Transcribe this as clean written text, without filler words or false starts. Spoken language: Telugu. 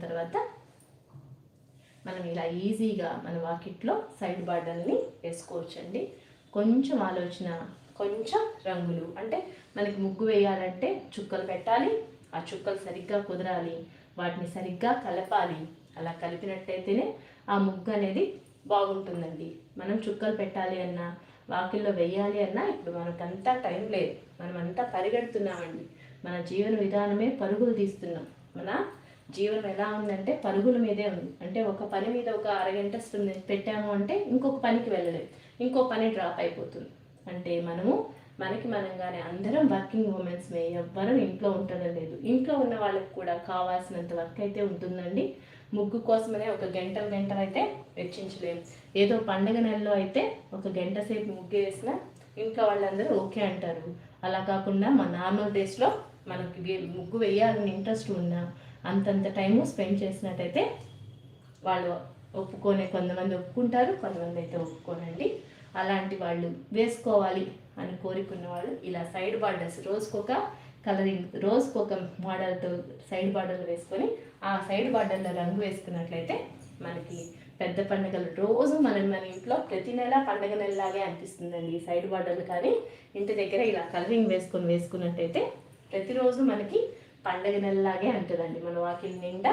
తర్వాత మనం ఇలా ఈజీగా మన వాకిట్లో సైడ్ బార్డర్ని వేసుకోవచ్చండి. కొంచెం ఆలోచన, కొంచెం రంగులు, అంటే మనకి ముగ్గు వేయాలంటే చుక్కలు పెట్టాలి, ఆ చుక్కలు సరిగ్గా కుదరాలి, వాటిని సరిగ్గా కలపాలి. అలా కలిపినట్టయితేనే ఆ ముగ్గు అనేది బాగుంటుందండి. మనం చుక్కలు పెట్టాలి అన్నా, వాకిల్లో వేయాలి అన్నా ఇప్పుడు మనకంతా టైం లేదు, మనమంతా పరిగెడుతున్నామండి. మన జీవన విధానమే పరుగులు తీస్తున్నాం. మన జీవనం ఎలా ఉందంటే పరుగుల మీదే ఉంది. అంటే ఒక పని మీద ఒక అరగంట పెట్టాము అంటే ఇంకొక పనికి వెళ్ళలేదు, ఇంకో పని డ్రాప్ అయిపోతుంది. అంటే మనకి మనంగానే అందరం వర్కింగ్ ఉమెన్స్మే, ఎవ్వరూ ఇంట్లో ఉండడం లేదు. ఇంట్లో ఉన్న వాళ్ళకి కూడా కావాల్సినంత వర్క్ అయితే ఉంటుందండి. ముగ్గు కోసమనే ఒక గంటలు అయితే వెచ్చించలేము. ఏదో పండగ నెలలో అయితే ఒక గంట సేపు ముగ్గు వేసినా ఇంట్లో వాళ్ళందరూ ఓకే అంటారు. అలా కాకుండా మన నార్మల్ డేస్లో మనకి ముగ్గు వేయాలని ఇంట్రెస్ట్ ఉన్నా అంతంత టైము స్పెండ్ చేసినట్టయితే వాళ్ళు కొంతమంది ఒప్పుకుంటారు, కొంతమంది అయితే ఒప్పుకోనండి. అలాంటి వాళ్ళు వేసుకోవాలి అని కోరుకున్న వాళ్ళు ఇలా సైడ్ బార్డర్స్ రోజుకొక కలరింగ్, రోజుకొక మోడల్తో సైడ్ బార్డర్లు వేసుకొని ఆ సైడ్ బార్డర్లో రంగు వేసుకున్నట్లయితే మనకి పెద్ద పండుగలు రోజు మన ఇంట్లో ప్రతి నెల పండుగ నెలలాగే అనిపిస్తుందండి. ఈ సైడ్ బార్డర్లు కానీ ఇంటి దగ్గర ఇలా కలరింగ్ వేసుకున్నట్టయితే ప్రతిరోజు మనకి పండగ నెలలాగే ఉంటుందండి మన వాకిలి నిండా.